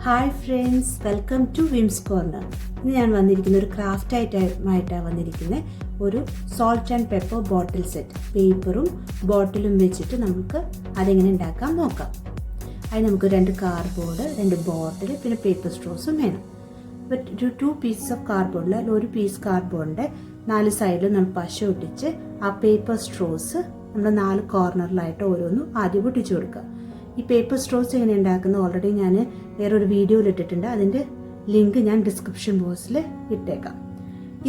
Hi friends, welcome to Wims corner. ഇന്ന് ഞാൻ വന്നിരിക്കുന്ന ഒരു ക്രാഫ്റ്റ് ഐറ്റമായിട്ടാണ് വന്നിരിക്കുന്നത്. ഒരു salt and pepper bottle set. പേപ്പറും ബോട്ടിലും വെച്ചിട്ട് നമുക്ക് അതെങ്ങനെ ഉണ്ടാക്കാൻ നോക്കാം. അതിന് നമുക്ക് 2 കാർഡ്ബോർഡ്, 2 ബോട്ടിൽ, പിന്നെ പേപ്പർ സ്ട്രോസും വേണം. അപ്പോൾ 2 പീസസ് ഓഫ് കാർഡ്ബോർഡിൽ ഒരു പീസ് കാർഡ്ബോർഡിൻ്റെ 4 സൈഡിൽ നമ്മൾ പശ ഒട്ടിച്ച് ആ പേപ്പർ സ്ട്രോസ് നമ്മൾ 4 കോർണറിലായിട്ട് ഓരോന്നും ആദ്യം ഒട്ടിച്ചു കൊടുക്കുക. ഈ പേപ്പർ സ്ട്രോസ് എങ്ങനെ ഉണ്ടാക്കുന്നത് ഓൾറെഡി ഞാൻ വേറൊരു വീഡിയോയിൽ ഇട്ടിട്ടുണ്ട്. അതിൻ്റെ ലിങ്ക് ഞാൻ ഡിസ്ക്രിപ്ഷൻ ബോക്സിൽ ഇട്ടേക്കാം.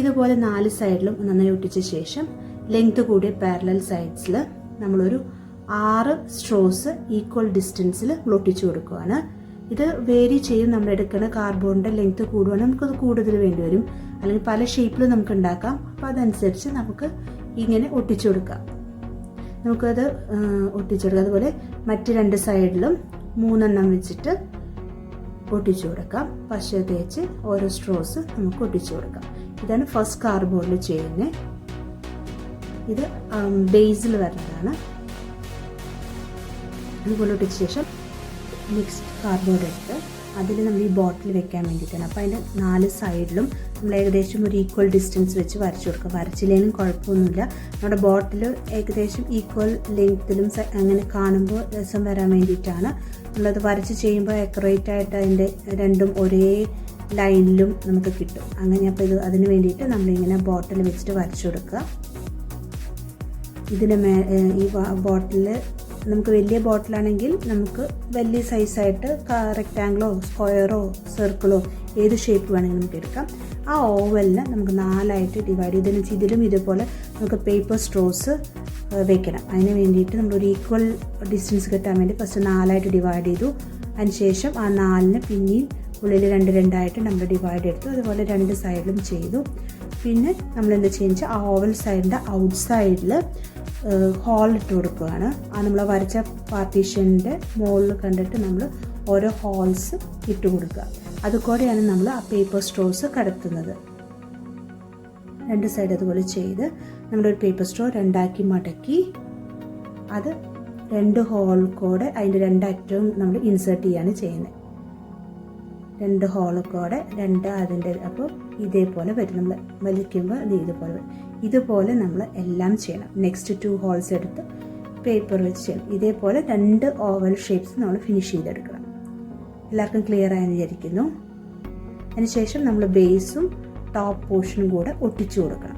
ഇതുപോലെ 4 സൈഡിലും നന്നായി ഒട്ടിച്ച ശേഷം ലെങ്ത് കൂടിയ പാരലൽ സൈഡ്സിൽ നമ്മളൊരു 6 സ്ട്രോസ് ഈക്വൽ ഡിസ്റ്റൻസിൽ ഒട്ടിച്ചു കൊടുക്കുകയാണ്. ഇത് വേരി ചെയ്യും. നമ്മൾ എടുക്കുന്ന കാർഡ്ബോർഡിൻ്റെ ലെങ്ത് കൂടുവാണെങ്കിൽ നമുക്കത് കൂടുതൽ വേണ്ടി വരും, അല്ലെങ്കിൽ പല ഷേപ്പിൽ നമുക്ക് ഉണ്ടാക്കാം. അപ്പോൾ അതനുസരിച്ച് നമുക്ക് ഇങ്ങനെ ഒട്ടിച്ചു കൊടുക്കാം. നമുക്കത് ഒട്ടിച്ചെടുക്കാം. അതുപോലെ മറ്റ് 2 സൈഡിലും 3 എണ്ണം വെച്ചിട്ട് ഒട്ടിച്ചു കൊടുക്കാം. പശ തേച്ച് ഓരോ സ്ട്രോസ് നമുക്ക് ഒട്ടിച്ചു കൊടുക്കാം. ഇതാണ് ഫസ്റ്റ് കാർഡ്ബോർഡിൽ ചെയ്യുന്നത്. ഇത് ബേസിൽ വരുന്നതാണ്. അതുപോലെ ഒട്ടിച്ച ശേഷം നെക്സ്റ്റ് കാർഡ്ബോർഡ് എടുത്ത് അതിൽ നമ്മൾ ഈ ബോട്ടിൽ വെക്കാൻ വേണ്ടിയിട്ടാണ്. അപ്പോൾ അതിൻ്റെ 4 സൈഡിലും നമ്മൾ ഏകദേശം ഒരു ഈക്വൽ ഡിസ്റ്റൻസ് വെച്ച് വരച്ചു കൊടുക്കുക. വരച്ചില്ലെങ്കിലും കുഴപ്പമൊന്നുമില്ല. നമ്മുടെ ബോട്ടിൽ ഏകദേശം ഈക്വൽ ലെങ്ത്തിലും അങ്ങനെ കാണുമ്പോൾ രസം വരാൻ വേണ്ടിയിട്ടാണ്. നമ്മളത് വരച്ച് ചെയ്യുമ്പോൾ അക്യുറേറ്റ് ആയിട്ട് അതിൻ്റെ രണ്ടും ഒരേ ലൈനിലും നമുക്ക് കിട്ടും. അങ്ങനെ അപ്പോൾ അതിന് വേണ്ടിയിട്ട് നമ്മളിങ്ങനെ ബോട്ടിൽ വെച്ചിട്ട് വരച്ചു കൊടുക്കുക. ഇതിന് ഈ ബോട്ടിൽ നമുക്ക് വലിയ ബോട്ടിലാണെങ്കിൽ നമുക്ക് വലിയ സൈസായിട്ട് റെക്റ്റാങ്കിളോ സ്ക്വയറോ സർക്കിളോ ഏത് ഷേപ്പ് വേണമെങ്കിലും നമുക്ക് എടുക്കാം. ആ ഓവലിനെ നമുക്ക് 4ആയിട്ട് ഡിവൈഡ് ചെയ്തതിന് ഇതിലും ഇതുപോലെ നമുക്ക് പേപ്പർ സ്ട്രോസ് വെക്കണം. അതിന് വേണ്ടിയിട്ട് നമ്മളൊരു ഈക്വൽ ഡിസ്റ്റൻസ് കിട്ടാൻ വേണ്ടി ഫസ്റ്റ് 4ആയിട്ട് ഡിവൈഡ് ചെയ്തു. അതിനുശേഷം ആ 4ന് പിന്നെയും ഉള്ളിൽ 2 നമ്മൾ ഡിവൈഡ് എടുത്തു. അതുപോലെ 2 സൈഡിലും ചെയ്തു. പിന്നെ നമ്മൾ എന്താ ചെയ്യുക, ആ ഓവൽ സൈഡിൻ്റെ ഔട്ട് സൈഡിൽ ഹോൾ ഇട്ട് കൊടുക്കുകയാണ്. ആ നമ്മൾ വരച്ച പാർട്ടീഷൻ്റെ മുകളിൽ കണ്ടിട്ട് നമ്മൾ ഓരോ ഹോൾസ് ഇട്ട് കൊടുക്കുക. അതുകൂടെയാണ് നമ്മൾ ആ പേപ്പർ സ്ട്രോസ് കടത്തുന്നത്. 2 സൈഡ് അതുപോലെ ചെയ്ത് നമ്മളൊരു പേപ്പർ സ്ട്രോ 2ആക്കി മടക്കി അത് 2 ഹോൾ കൂടെ അതിൻ്റെ 2 അറ്റവും നമ്മൾ ഇൻസേർട്ട് ചെയ്യാണ് ചെയ്യുന്നത്. 2 ഹോൾ കൂടെ 2 അതിൻ്റെ, അപ്പോൾ ഇതേപോലെ വരും. നമ്മൾ വലിക്കുമ്പോൾ അത് ഇതുപോലെ വരും. ഇതുപോലെ നമ്മൾ എല്ലാം ചെയ്യണം. നെക്സ്റ്റ് 2 ഹോൾസ് എടുത്ത് പേപ്പർ വെച്ച് ചെയ്യണം. ഇതേപോലെ 2 ഓവൽ ഷേപ്സ് നമ്മൾ ഫിനിഷ് ചെയ്തെടുക്കണം. എല്ലാവർക്കും ക്ലിയർ ആയെന്ന് വിചാരിക്കുന്നു. അതിനുശേഷം നമ്മൾ ബേസും ടോപ്പ് പോർഷനും കൂടെ ഒട്ടിച്ചു കൊടുക്കണം.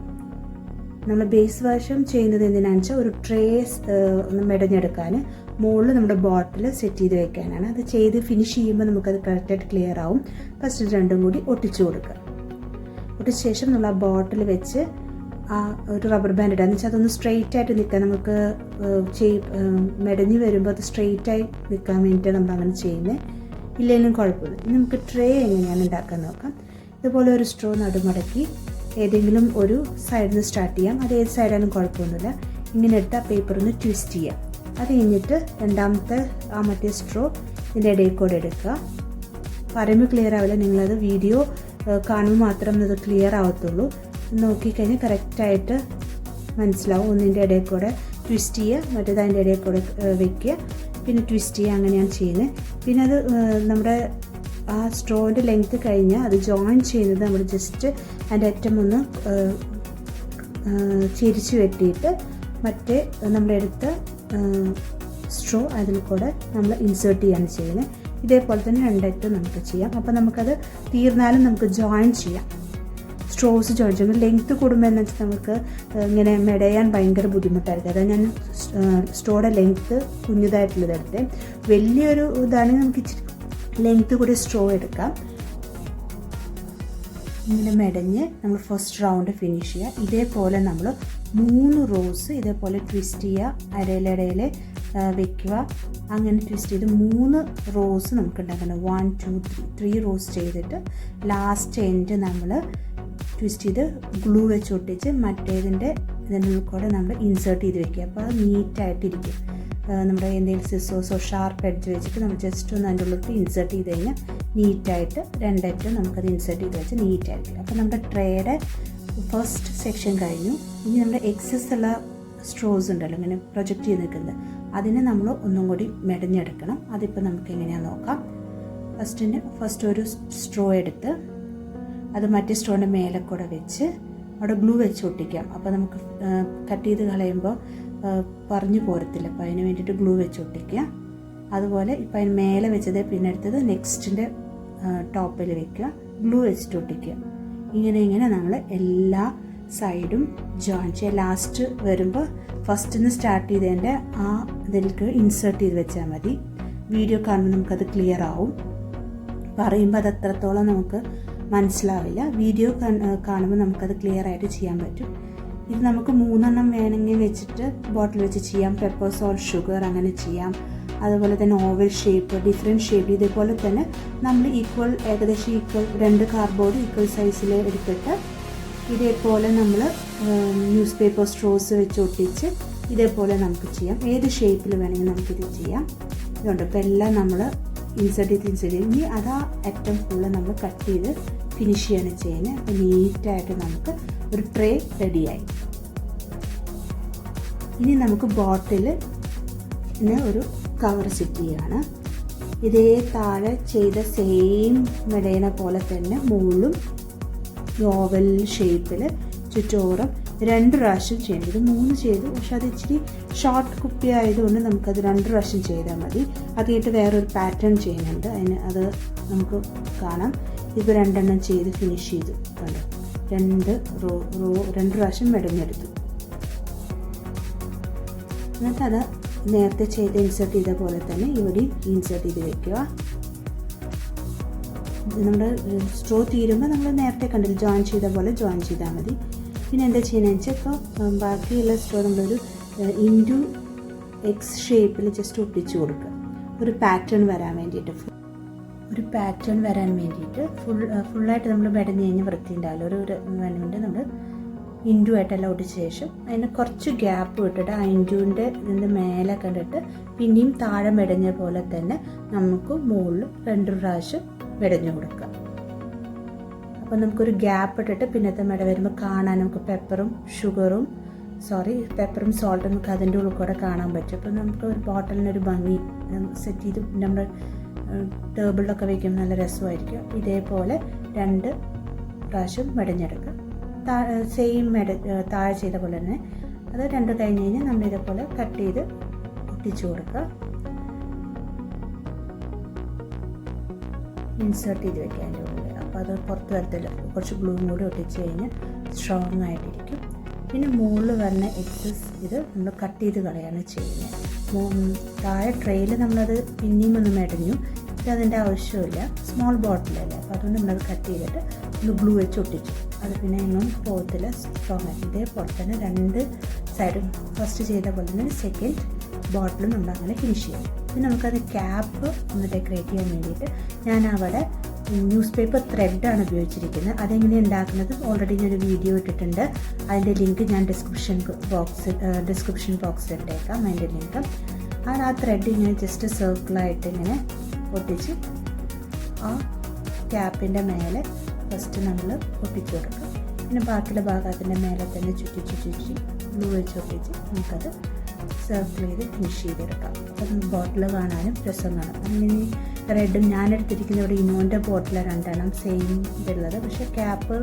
നമ്മൾ ബേസ് വശം ചെയ്യുന്നത് എന്തിനാണെന്ന് വെച്ചാൽ ഒരു ട്രേ മെടഞ്ഞെടുക്കാൻ മുകളിൽ നമ്മുടെ ബോട്ടിൽ സെറ്റ് ചെയ്ത് വെക്കാനാണ്. അത് ചെയ്ത് ഫിനിഷ് ചെയ്യുമ്പോൾ നമുക്കത് കറക്റ്റായിട്ട് ക്ലിയർ ആവും. ഫസ്റ്റ് 2ഉം കൂടി ഒട്ടിച്ചു കൊടുക്കുക. ഒട്ടിച്ച ശേഷം നമ്മൾ ആ ബോട്ടിൽ വെച്ച് ആ ഒരു റബ്ബർ ബാൻഡ് ഇടുക. എന്ന് വെച്ചാൽ അതൊന്ന് സ്ട്രെയിറ്റ് ആയിട്ട് നിൽക്കാൻ, നമുക്ക് മെടഞ്ഞ് വരുമ്പോൾ അത് സ്ട്രെയിറ്റ് ആയി നിൽക്കാൻ വേണ്ടിയിട്ട് നമ്മൾ അങ്ങനെ ചെയ്യുന്നത്. ഇല്ലെങ്കിലും കുഴപ്പമില്ല. ഇനി നമുക്ക് ട്രേ എങ്ങനെയാണ് ഉണ്ടാക്കാൻ നോക്കാം. ഇതുപോലെ ഒരു സ്ട്രോ നടുമടക്കി ഏതെങ്കിലും ഒരു സൈഡിൽ നിന്ന് സ്റ്റാർട്ട് ചെയ്യാം. അത് ഏത് സൈഡായാലും കുഴപ്പമൊന്നുമില്ല. ഇങ്ങനെ എടുത്ത് ആ പേപ്പർ ഒന്ന് ട്വിസ്റ്റ് ചെയ്യാം. അത് കഴിഞ്ഞിട്ട് രണ്ടാമത്തെ ആ മറ്റേ സ്ട്രോ ഇതിൻ്റെ ഇടയിൽ കൂടെ എടുക്കുക. പറയുമ്പോൾ ക്ലിയർ ആവില്ല, നിങ്ങളത് വീഡിയോ കാണുമ്പോൾ മാത്രം അത് ക്ലിയർ ആവത്തുള്ളൂ. നോക്കിക്കഴിഞ്ഞാൽ കറക്റ്റായിട്ട് മനസ്സിലാവും. ഒന്നിൻ്റെ ഇടയിൽ കൂടെ ട്വിസ്റ്റ് ചെയ്യുക, മറ്റേത് അതിൻ്റെ ഇടയിൽ കൂടെ വെക്കുക, പിന്നെ ട്വിസ്റ്റ് ചെയ്യുക. അങ്ങനെയാണ് ചെയ്യുന്നത്. പിന്നെ അത് നമ്മുടെ ആ സ്ട്രോൻ്റെ ലെങ്ത്ത് കഴിഞ്ഞാൽ അത് ജോയിൻ ചെയ്യുന്നത് നമ്മൾ ജസ്റ്റ് അതിൻ്റെ അറ്റം ഒന്ന് ചിരിച്ച് വെട്ടിയിട്ട് മറ്റേ നമ്മളെടുത്ത സ്ട്രോ അതിൽ കൂടെ നമ്മൾ ഇൻസേർട്ട് ചെയ്യാണ് ചെയ്യുന്നത്. ഇതേപോലെ തന്നെ 2 അറ്റം നമുക്ക് ചെയ്യാം. അപ്പോൾ നമുക്കത് തീർന്നാലും നമുക്ക് ജോയിൻ ചെയ്യാം. സ്ട്രോസ് ജോയിൻ ചെയ്യുമ്പോൾ ലെങ്ത്ത് കൂടുമ്പോൾ എന്ന് വെച്ചാൽ നമുക്ക് ഇങ്ങനെ മെടയാൻ ഭയങ്കര ബുദ്ധിമുട്ടായിരിക്കും. അതായത് ഞാൻ സ്ട്രോയുടെ ലെങ്ത്ത് കുഞ്ഞതായിട്ടുള്ളത് എടുത്തേ. വലിയൊരു ഇതാണെങ്കിൽ നമുക്ക് ഇച്ചിരി ലെങ്ത്ത് കൂടി സ്ട്രോ എടുക്കാം. ഇങ്ങനെ മെടഞ്ഞ് നമ്മൾ ഫസ്റ്റ് റൗണ്ട് ഫിനിഷ് ചെയ്യുക. ഇതേപോലെ നമ്മൾ 3 റോസ് ഇതേപോലെ ട്വിസ്റ്റ് ചെയ്യുക. ഇടയിലിടയിൽ വെക്കുക. അങ്ങനെ ട്വിസ്റ്റ് ചെയ്ത് 3 റോസ് നമുക്ക് ഉണ്ടാക്കണം. 1 2 3 റോസ് ചെയ്തിട്ട് ലാസ്റ്റ് എൻഡ് നമ്മൾ ട്വിസ്റ്റ് ചെയ്ത് ഗ്ലൂ വെച്ച് ഒട്ടിച്ച് മറ്റേതിൻ്റെ ഇതിനുള്ളിൽ കൂടെ നമ്മൾ ഇൻസേർട്ട് ചെയ്ത് വെക്കുക. അപ്പോൾ അത് നീറ്റായിട്ടിരിക്കും. നമ്മുടെ എന്തെങ്കിലും സിസോസോ ഷാർപ്പ് എഡ്ജ് വെച്ചിട്ട് നമ്മൾ ജസ്റ്റ് ഒന്ന് അതിൻ്റെ ഉള്ളിൽ ഇൻസേർട്ട് ചെയ്ത് കഴിഞ്ഞാൽ നീറ്റായിട്ട് 2 അറ്റം നമുക്കത് ഇൻസേർട്ട് ചെയ്ത് വെച്ചാൽ നീറ്റായിരിക്കും. അപ്പോൾ നമ്മുടെ ട്രേയുടെ ഫസ്റ്റ് സെക്ഷൻ കഴിഞ്ഞു. ഇനി നമ്മുടെ എക്സസ് ഉള്ള സ്ട്രോസ് ഉണ്ടല്ലോ ഇങ്ങനെ പ്രൊജക്റ്റ് ചെയ്ത് നിൽക്കുന്നത്, അതിനെ നമ്മൾ ഒന്നും കൂടി മെടഞ്ഞെടുക്കണം. അതിപ്പോൾ നമുക്ക് എങ്ങനെയാണെന്ന് നോക്കാം. ഫസ്റ്റ് ഒരു സ്ട്രോ എടുത്ത് അത് മറ്റേ സ്ട്രോൻ്റെ മേലെ കൂടെ വെച്ച് അവിടെ ഗ്ലൂ വെച്ച് ഒട്ടിക്കാം. അപ്പോൾ നമുക്ക് കട്ട് ചെയ്ത് കളയുമ്പോൾ പറഞ്ഞു പോരത്തില്ല. അപ്പോൾ അതിന് വേണ്ടിയിട്ട് ഗ്ലൂ വെച്ച് ഒട്ടിക്കുക. അതുപോലെ ഇപ്പം അതിന് മേലെ വെച്ചത് പിന്നെ എടുത്തത് നെക്സ്റ്റിൻ്റെ ടോപ്പിൽ വെക്കുക, ഗ്ലൂ വെച്ചിട്ട് ഒട്ടിക്കുക. ഇങ്ങനെ നമ്മൾ എല്ലാ സൈഡും ജോയിൻ ചെയ്യുക. ലാസ്റ്റ് വരുമ്പോൾ ഫസ്റ്റിന്ന് സ്റ്റാർട്ട് ചെയ്തതിൻ്റെ ആ ഇതിലേക്ക് ഇൻസേർട്ട് ചെയ്ത് വെച്ചാൽ മതി. വീഡിയോ കാണുമ്പോൾ നമുക്കത് ക്ലിയർ ആവും. പറയുമ്പോൾ അത് എത്രത്തോളം നമുക്ക് മനസ്സിലാവില്ല. വീഡിയോ കാണുമ്പോൾ നമുക്കത് ക്ലിയർ ആയിട്ട് ചെയ്യാൻ പറ്റും. ഇത് നമുക്ക് 3 വേണമെങ്കിൽ വെച്ചിട്ട് ബോട്ടിൽ വെച്ച് ചെയ്യാം. പെപ്പർ സോൾട്ട്, ഷുഗർ അങ്ങനെ ചെയ്യാം. അതുപോലെ തന്നെ ഓവൽ ഷേപ്പ്, ഡിഫറെൻറ്റ് ഷേപ്പ്. ഇതേപോലെ തന്നെ നമ്മൾ ഏകദേശം ഈക്വൽ 2 കാർഡ്ബോർഡ് ഈക്വൽ സൈസിൽ എടുത്തിട്ട് ഇതേപോലെ നമ്മൾ ന്യൂസ് പേപ്പർ സ്ട്രോസ് വെച്ച് ഒട്ടിച്ച് ഇതേപോലെ നമുക്ക് ചെയ്യാം. ഏത് ഷേപ്പിൽ വേണമെങ്കിൽ നമുക്കിത് ചെയ്യാം. ഇതുണ്ട്. ഇപ്പോൾ എല്ലാം നമ്മൾ ഇൻസേർട്ട് ചെയ്ത് ഇനി അതാ അറ്റം ഫുള്ള് നമ്മൾ കട്ട് ചെയ്ത് ഫിനിഷ് ചെയ്യാണ് ചെയ്യുന്നത്. അപ്പോൾ നീറ്റായിട്ട് നമുക്ക് ഒരു ട്രേ റെഡിയായി. ഇനി നമുക്ക് ബോട്ടിലിന് ഒരു കവർ സെറ്റ് ചെയ്യാണ്. ഇതേ താഴെ ചെയ്ത സെയിം മെടയണ പോലെ തന്നെ മുകളിലും ഓവൽ ഷേപ്പിൽ ചുറ്റോറും 2 പ്രാവശ്യം ചെയ്യണം. ഇത് 3 ചെയ്തു, പക്ഷെ അത് ഇച്ചിരി ഷോർട്ട് കുപ്പി ആയതുകൊണ്ട് നമുക്കത് 2 പ്രാവശ്യം ചെയ്താൽ മതി. അത് കഴിഞ്ഞിട്ട് വേറൊരു പാറ്റേൺ ചെയ്യുന്നുണ്ട്, അത് നമുക്ക് കാണാം. ഇപ്പോൾ 2 ചെയ്ത് ഫിനിഷ് ചെയ്തു. കണ്ടോ, 2 പ്രാവശ്യം മെടഞ്ഞെടുത്തു. എന്നിട്ട് അത് നേരത്തെ ചെയ്ത് ഇൻസേർട്ട് ചെയ്ത പോലെ തന്നെ ഇവിടെ ഇൻസേർട്ട് ചെയ്ത് വെക്കുക. നമ്മുടെ സ്ട്രോ തീരുമ്പോൾ നമ്മൾ നേരത്തെ കണ്ടില്ല ജോയിൻ ചെയ്ത പോലെ ജോയിൻ ചെയ്താൽ മതി. പിന്നെ എന്താ ചെയ്യുന്നതെന്ന് വെച്ചാൽ ഇപ്പോൾ ബാക്കിയുള്ള സ്ട്രോ നമ്മളൊരു ഇൻറ്റു എക്സ് ഷേപ്പിൽ ജസ്റ്റ് ഒട്ടിച്ച് കൊടുക്കുക. ഒരു പാറ്റേൺ വരാൻ വേണ്ടിയിട്ട് ഫുള്ളായിട്ട് നമ്മൾ മെടഞ്ഞ് കഴിഞ്ഞ് വൃത്തി ഉണ്ടാവില്ല. ഒരു മിനിറ്റ് നമ്മൾ ഇൻറ്റു ആയിട്ടെല്ലാം ഒട്ടിച്ച ശേഷം അതിന് കുറച്ച് ഗ്യാപ്പ് വിട്ടിട്ട് ആ ഇൻറ്റുവിൻ്റെ ഇതിൻ്റെ മേലെ കണ്ടിട്ട് പിന്നെയും താഴെ മെടഞ്ഞ പോലെ തന്നെ നമുക്ക് മുകളിൽ 2 പ്രാവശ്യം മെടഞ്ഞു കൊടുക്കുക. അപ്പോൾ നമുക്കൊരു ഗ്യാപ്പ് ഇട്ടിട്ട് പിന്നത്തെ മെട വരുമ്പോൾ കാണാൻ നമുക്ക് പെപ്പറും സോൾട്ടും നമുക്ക് അതിൻ്റെ ഉള്ളിൽ കൂടെ കാണാൻ പറ്റും. അപ്പോൾ നമുക്ക് ഒരു ബോട്ടിലിനൊരു ഭംഗി സെറ്റ് ചെയ്ത് നമ്മൾ ടേബിളിലൊക്കെ വയ്ക്കുമ്പോൾ നല്ല രസമായിരിക്കും. ഇതേപോലെ 2 പ്രാവശ്യം മെടഞ്ഞെടുക്കുക. സെയിം താഴെ ചെയ്ത പോലെ തന്നെ അത് 2 കഴിഞ്ഞ് കഴിഞ്ഞാൽ നമ്മൾ ഇതേപോലെ കട്ട് ചെയ്ത് ഒട്ടിച്ചു കൊടുക്കുക. ഇൻസേർട്ട് ചെയ്ത് വെക്കുക അതിൻ്റെ ഉള്ളിൽ. അപ്പോൾ അത് പുറത്ത് വരത്തില്ല. കുറച്ച് ഗ്ലൂവും കൂടി ഒട്ടിച്ച് കഴിഞ്ഞാൽ സ്ട്രോങ് ആയിട്ടിരിക്കും. പിന്നെ മുകളിൽ വരുന്ന എക്സസ് ഇത് നമ്മൾ കട്ട് ചെയ്ത് കളയാണ് ചെയ്യുന്നത്. താഴെ ട്രെയിൽ നമ്മളത് പിന്നെയും ഒന്ന് മെടഞ്ഞു. അതിൻ്റെ ആവശ്യമില്ല, സ്മോൾ ബോട്ടിലല്ലേ. അപ്പോൾ അതുകൊണ്ട് നമ്മളത് കട്ട് ചെയ്തിട്ട് ഒന്ന് ഗ്ലൂ വെച്ച് ഒട്ടിച്ചു. അത് പിന്നെ എങ്ങും പോകത്തില്ല, സ്ട്രോങ് ആയിട്ട്. ഇതേപോലെ തന്നെ 2 സൈഡും ഫസ്റ്റ് ചെയ്ത പോലെ തന്നെ സെക്കൻഡ് ബോട്ടിലും നമ്മൾ അങ്ങനെ ഫിനിഷ് ചെയ്യും. പിന്നെ നമുക്കത് ക്യാപ്പ് ഒന്ന് ഡെക്കറേറ്റ് ചെയ്യാൻ വേണ്ടിയിട്ട് ഞാൻ അവിടെ ന്യൂസ് പേപ്പർ ത്രെഡാണ് ഉപയോഗിച്ചിരിക്കുന്നത്. അതെങ്ങനെയാണ് ഉണ്ടാക്കുന്നത് ഓൾറെഡി ഞാനൊരു വീഡിയോ ഇട്ടിട്ടുണ്ട്. അതിൻ്റെ ലിങ്ക് ഞാൻ ഡിസ്ക്രിപ്ഷൻ ബോക്സിൽ ഇട്ടേക്കാം. അതിൻ്റെ ലിങ്ക് ആ ത്രെഡ് ഇങ്ങനെ ജസ്റ്റ് സർക്കിളായിട്ട് ഇങ്ങനെ ഒട്ടിച്ച് ആ ക്യാപ്പിൻ്റെ മേലെ ഫസ്റ്റ് നമ്മൾ ഒട്ടിച്ച് കൊടുക്കുക. പിന്നെ ബാക്കിയുള്ള ഭാഗത്തിൻ്റെ മേലെ തന്നെ ചുറ്റി ഗ്ലൂ വെച്ച് ഒട്ടിച്ച് നമുക്കത് സർക്കിൾ ചെയ്ത് ഫിനിഷ് ചെയ്തെടുക്കാം. അത് ബോട്ടിൽ കാണാനും രസം കാണാം. അങ്ങനെ റെഡും ഞാനെടുത്തിരിക്കുന്ന ഇവിടെ ഇനോൻ്റെ ബോട്ടിൽ 2 സെയിം ഇതുള്ളത്, പക്ഷേ ക്യാപ്പ്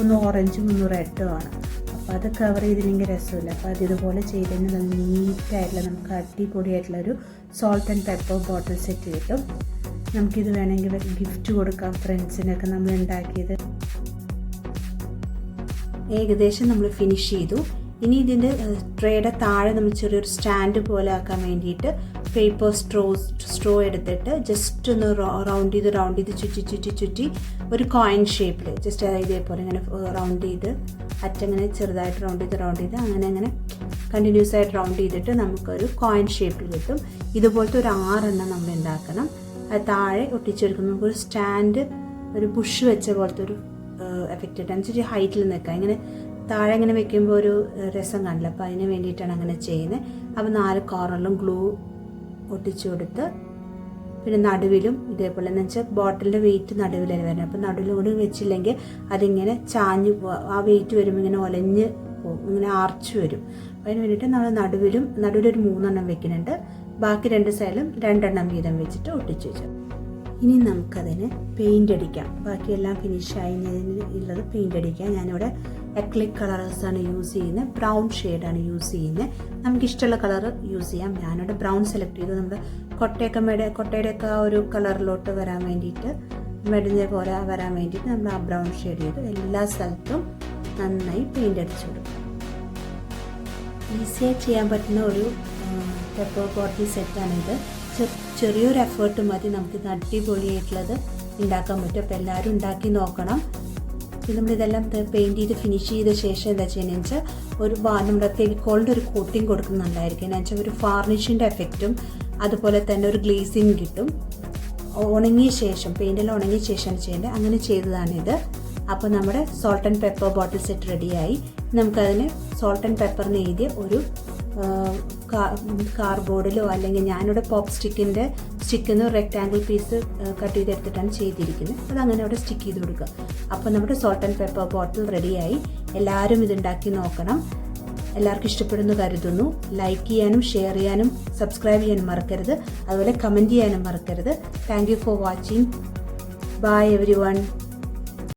ഒന്ന് ഓറഞ്ചും ഒന്ന് റെഡും ആണ്. അപ്പോൾ അത് കവർ ചെയ്തില്ലെങ്കിൽ രസമില്ല. അപ്പോൾ അത് ഇതുപോലെ ചെയ്തതിന് നല്ല നീറ്റായിട്ടുള്ള നമുക്ക് അടിപൊളിയായിട്ടുള്ളൊരു salt and pepper bottle set കിട്ടും. നമുക്കിത് വേണമെങ്കിൽ ഗിഫ്റ്റ് കൊടുക്കാം ഫ്രണ്ട്സിനൊക്കെ. നമ്മൾ ഉണ്ടാക്കിയത് ഏകദേശം നമ്മൾ ഫിനിഷ് ചെയ്തു. ഇനി ഇതിൻ്റെ ട്രേയുടെ താഴെ നമ്മൾ ചെറിയൊരു സ്റ്റാൻഡ് പോലെ ആക്കാൻ വേണ്ടിയിട്ട് പേപ്പർ സ്ട്രോ എടുത്തിട്ട് ജസ്റ്റ് ഒന്ന് റൗണ്ട് ചെയ്ത് ചുറ്റി ഒരു കോയിൻ ഷേപ്പിൽ ജസ്റ്റ് ഇതേപോലെ ഇങ്ങനെ റൗണ്ട് ചെയ്ത് അറ്റങ്ങനെ ചെറുതായിട്ട് റൗണ്ട് ചെയ്ത് അങ്ങനെ കണ്ടിന്യൂസ് ആയിട്ട് റൗണ്ട് ചെയ്തിട്ട് നമുക്കൊരു കോയിൻ ഷേപ്പിൽ കിട്ടും. ഇതുപോലത്തെ ഒരു 6 നമ്മൾ ഉണ്ടാക്കണം. അത് താഴെ ഒട്ടിച്ചെടുക്കുമ്പോൾ നമുക്കൊരു സ്റ്റാൻഡ്, ഒരു ബുഷ് വെച്ച പോലത്തെ ഒരു എഫക്റ്റ് കിട്ടാൻ ഇച്ചിരി ഹൈറ്റിൽ നിൽക്കാം. ഇങ്ങനെ താഴെ ഇങ്ങനെ വെക്കുമ്പോൾ ഒരു രസം കാണില്ല. അപ്പോൾ അതിന് വേണ്ടിയിട്ടാണ് അങ്ങനെ ചെയ്യുന്നത്. അപ്പോൾ 4 കോർണറിലും ഗ്ലൂ ഒട്ടിച്ചു കൊടുത്ത് പിന്നെ നടുവിലും ഇതേപോലെ എന്ന് വെച്ചാൽ ബോട്ടിലിൻ്റെ വെയിറ്റ് നടുവിലാണ് വരുന്നത്. അപ്പോൾ നടുവിലും കൂടി വെച്ചില്ലെങ്കിൽ അതിങ്ങനെ ചാഞ്ഞു ആ വെയിറ്റ് വരുമ്പോൾ ഇങ്ങനെ ഒലഞ്ഞ് പോകും, ഇങ്ങനെ ആർച്ച് വരും. അതിന് വേണ്ടിയിട്ട് നമ്മൾ നടുവിലൊരു 3 വെക്കുന്നുണ്ട്. ബാക്കി 2 സൈഡിലും 2 വീതം വെച്ചിട്ട് ഒട്ടിച്ചു വെച്ചു. ഇനി നമുക്കതിന് പെയിൻ്റ് അടിക്കാം. ബാക്കിയെല്ലാം ഫിനിഷ് ആയതിനുള്ളത് പെയിൻ്റ് അടിക്കാം. ഞാനിവിടെ അക്രിലിക് കളേഴ്സാണ് യൂസ് ചെയ്യുന്നത്, ബ്രൗൺ ഷെയ്ഡാണ് യൂസ് ചെയ്യുന്നത്. നമുക്കിഷ്ടമുള്ള കളർ യൂസ് ചെയ്യാം. ഞാനിവിടെ ബ്രൗൺ സെലക്ട് ചെയ്തു. നമ്മുടെ കൊട്ടയുടെയൊക്കെ ആ ഒരു കളറിലോട്ട് വരാൻ വേണ്ടിയിട്ട്, മെടിഞ്ഞ പോലെ വരാൻ വേണ്ടിയിട്ട് നമ്മൾ ആ ബ്രൗൺ ഷെയ്ഡ് ചെയ്തു. എല്ലാ സ്ഥലത്തും നന്നായി പെയിൻ്റ് അടിച്ചു കൊടുക്കും. ഈസിയായി ചെയ്യാൻ പറ്റുന്ന ഒരു പെപ്പർ ബോട്ടിൽ സെറ്റാണിത്. ചെറിയൊരു എഫേർട്ട് മതി നമുക്കിത് അടിപൊളിയായിട്ടുള്ളത് ഉണ്ടാക്കാൻ പറ്റും. അപ്പോൾ എല്ലാവരും ഉണ്ടാക്കി നോക്കണം. ഇത് നമ്മളിതെല്ലാം പെയിൻറ്റ് ചെയ്ത് ഫിനിഷ് ചെയ്ത ശേഷം എന്താ ചെയ്യുന്നതെന്ന് വെച്ചാൽ ഒരു നമ്മുടെ ഫെവിക്കോളിൻ്റെ ഒരു കോട്ടിങ് കൊടുക്കുന്നത് നല്ലതായിരിക്കും. എന്ന് വെച്ചാൽ ഒരു ഫാർണിഷിൻ്റെ എഫക്റ്റും അതുപോലെ തന്നെ ഒരു ഗ്ലേസിങ് കിട്ടും. ഉണങ്ങിയ ശേഷം, പെയിൻ്റെല്ലാം ഉണങ്ങിയ ശേഷമാണ് ചെയ്യേണ്ടത്. അങ്ങനെ ചെയ്തതാണിത്. അപ്പോൾ നമ്മുടെ salt and pepper bottle set റെഡിയായി. നമുക്കതിന് സോൾട്ട് ആൻഡ് പെപ്പറിന് എഴുതിയ ഒരു കാർഡ്ബോർഡിലോ അല്ലെങ്കിൽ ഞാനിവിടെ പോപ്പ് സ്റ്റിക്കിൻ്റെ സ്റ്റിക്കിന്ന് റെക്റ്റാങ്കിൾ പീസ് കട്ട് ചെയ്തെടുത്തിട്ടാണ് ചെയ്തിരിക്കുന്നത്. അതങ്ങനെ അവിടെ സ്റ്റിക്ക് ചെയ്ത് കൊടുക്കുക. അപ്പോൾ നമ്മുടെ സോൾട്ട് ആൻഡ് പെപ്പർ ബോട്ടിൽ റെഡിയായി. എല്ലാവരും ഇതുണ്ടാക്കി നോക്കണം. എല്ലാവർക്കും ഇഷ്ടപ്പെടുന്നു കരുതുന്നു. ലൈക്ക് ചെയ്യാനും ഷെയർ ചെയ്യാനും സബ്സ്ക്രൈബ് ചെയ്യാനും മറക്കരുത്. അതുപോലെ കമൻറ്റ് ചെയ്യാനും മറക്കരുത്. Thank you for watching. Bye every one.